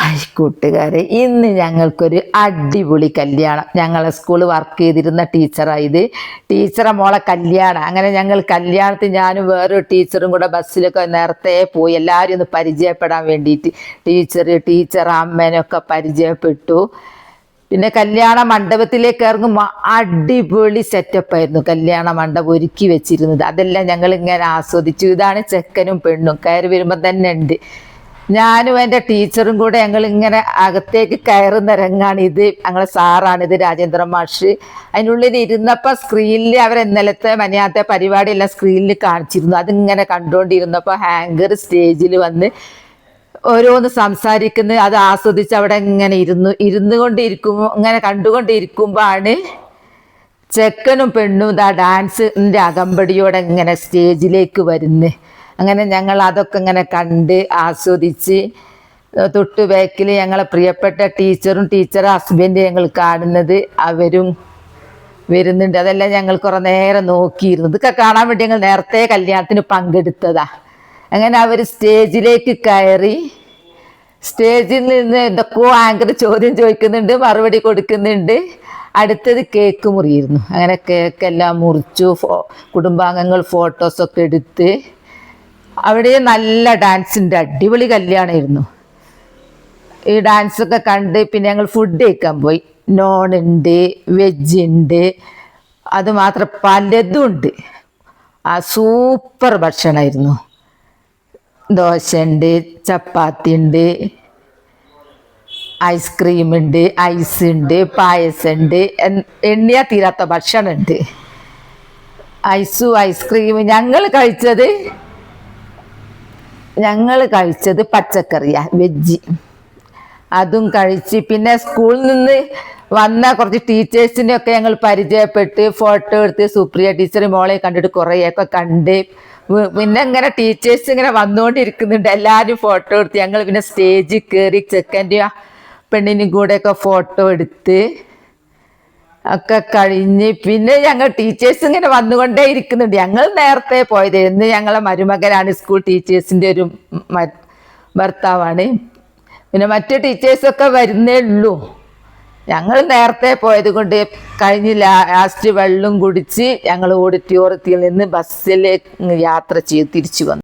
Hi കൂട്ടുകാരെ, ഇന്ന് ഞങ്ങൾക്കൊരു അടിപൊളി കല്യാണം. ഞങ്ങളെ സ്കൂളിൽ വർക്ക് ചെയ്തിരുന്ന ടീച്ചറായത് ടീച്ചറെ മോളെ കല്യാണം. അങ്ങനെ ഞങ്ങൾ കല്യാണത്തിന് ഞാനും വേറൊരു ടീച്ചറും കൂടെ ബസ്സിലൊക്കെ നേരത്തെ പോയി എല്ലാവരും ഒന്ന് പരിചയപ്പെടാൻ വേണ്ടിയിട്ട് ടീച്ചർ അമ്മേനൊക്കെ പരിചയപ്പെട്ടു. പിന്നെ കല്യാണ മണ്ഡപത്തിലേക്ക് ഇറങ്ങുമ്പോൾ അടിപൊളി സെറ്റപ്പായിരുന്നു കല്യാണ മണ്ഡപം ഒരുക്കി വെച്ചിരുന്നത്. അതെല്ലാം ഞങ്ങൾ ഇങ്ങനെ ആസ്വദിച്ചു. ഇതാണ് ചെക്കനും പെണ്ണും കയറി വരുമ്പോൾ തന്നെ ഉണ്ട്. ഞാനും എൻ്റെ ടീച്ചറും കൂടെ ഞങ്ങൾ ഇങ്ങനെ അകത്തേക്ക് കയറുന്ന രംഗാണ് ഇത്. ഞങ്ങളെ സാറാണിത്, രാജേന്ദ്രൻ മാഷ്. അതിനുള്ളിൽ ഇരുന്നപ്പോൾ സ്ക്രീനിൽ അവർ ഇന്നലത്തെ മനിയാത്തെ പരിപാടിയെല്ലാം സ്ക്രീനിൽ കാണിച്ചിരുന്നു. അതിങ്ങനെ കണ്ടുകൊണ്ടിരുന്നപ്പോൾ ഹാങ്കർ സ്റ്റേജിൽ വന്ന് ഓരോന്ന് സംസാരിക്കുന്നത് അത് ആസ്വദിച്ച് അവിടെ ഇങ്ങനെ ഇരുന്നുകൊണ്ടിരിക്കുമ്പോൾ ഇങ്ങനെ കണ്ടുകൊണ്ടിരിക്കുമ്പോഴാണ് ചെക്കനും പെണ്ണും ഇതാ ഡാൻസിൻ്റെ അകമ്പടിയോടെ ഇങ്ങനെ സ്റ്റേജിലേക്ക് വരുന്നത്. അങ്ങനെ ഞങ്ങൾ അതൊക്കെ ഇങ്ങനെ കണ്ട് ആസ്വദിച്ച് തൊട്ടു ബാക്കിൽ ഞങ്ങളെ പ്രിയപ്പെട്ട ടീച്ചറും ടീച്ചറെ ഹസ്ബൻഡ് ഞങ്ങൾ കാണുന്നത് അവരും വരുന്നുണ്ട്. അതെല്ലാം ഞങ്ങൾ കുറേ നേരം നോക്കിയിരുന്നു. ഇതൊക്കെ കാണാൻ വേണ്ടി ഞങ്ങൾ നേരത്തെ കല്യാണത്തിന് പങ്കെടുത്തതാ. അങ്ങനെ അവർ സ്റ്റേജിലേക്ക് കയറി. സ്റ്റേജിൽ നിന്ന് എന്തൊക്കെയോ ആങ്കർ ചോദ്യം ചോദിക്കുന്നുണ്ട്, മറുപടി കൊടുക്കുന്നുണ്ട്. അടുത്തത് കേക്ക് മുറിയിരുന്നു. അങ്ങനെ കേക്കെല്ലാം മുറിച്ചു. കുടുംബാംഗങ്ങൾ ഫോട്ടോസൊക്കെ എടുത്ത് അവിടെ നല്ല ഡാൻസിൻ്റെ അടിപൊളി കല്യാണമായിരുന്നു. ഈ ഡാൻസൊക്കെ കണ്ട് പിന്നെ ഞങ്ങൾ ഫുഡ് കഴിക്കാൻ പോയി. നോണുണ്ട്, വെജ് ഉണ്ട്, അതുമാത്രം പലതും ഉണ്ട്. ആ സൂപ്പർ ഭക്ഷണമായിരുന്നു. ദോശ ഉണ്ട്, ചപ്പാത്തി ഉണ്ട്, ഐസ്ക്രീം ഉണ്ട്, ഐസ് ഉണ്ട്, പായസം ഉണ്ട്, എണ്ണിയാൽ തീരാത്ത ഭക്ഷണമുണ്ട്. ഐസ്ക്രീം ഞങ്ങൾ കഴിച്ചത് പച്ചക്കറിയാണ്, വെജ്. അതും കഴിച്ച് പിന്നെ സ്കൂളിൽ നിന്ന് വന്ന കുറച്ച് ടീച്ചേഴ്സിനെയൊക്കെ ഞങ്ങൾ പരിചയപ്പെട്ട് ഫോട്ടോ എടുത്ത് സുപ്രിയ ടീച്ചർ മോളെ കണ്ടിട്ട് കുറേയൊക്കെ കണ്ട്. പിന്നെ ഇങ്ങനെ ടീച്ചേഴ്സ് ഇങ്ങനെ വന്നുകൊണ്ടിരിക്കുന്നുണ്ട്. എല്ലാവരും ഫോട്ടോ എടുത്ത് ഞങ്ങൾ പിന്നെ സ്റ്റേജിൽ കയറി ചെക്കൻ്റെ പെണ്ണിനും കൂടെയൊക്കെ ഫോട്ടോ എടുത്ത് ഒക്കെ കഴിഞ്ഞ് പിന്നെ ഞങ്ങൾ ടീച്ചേഴ്സ് ഇങ്ങനെ വന്നുകൊണ്ടേ ഇരിക്കുന്നുണ്ട്. ഞങ്ങൾ നേരത്തെ പോയത്. ഇന്ന് ഞങ്ങളെ മരുമകനാണ്, സ്കൂൾ ടീച്ചേഴ്സിൻ്റെ ഒരു ഭർത്താവാണ്. പിന്നെ മറ്റു ടീച്ചേഴ്സൊക്കെ വരുന്നേ ഉള്ളൂ. ഞങ്ങൾ നേരത്തെ പോയത് കൊണ്ട് കഴിഞ്ഞില്ല. ലാസ്റ്റ് വെള്ളം കുടിച്ച് ഞങ്ങൾ ഓഡിറ്റോറിയത്തിൽ നിന്ന് ബസ്സിലേക്ക് യാത്ര ചെയ്ത് തിരിച്ചു വന്നു.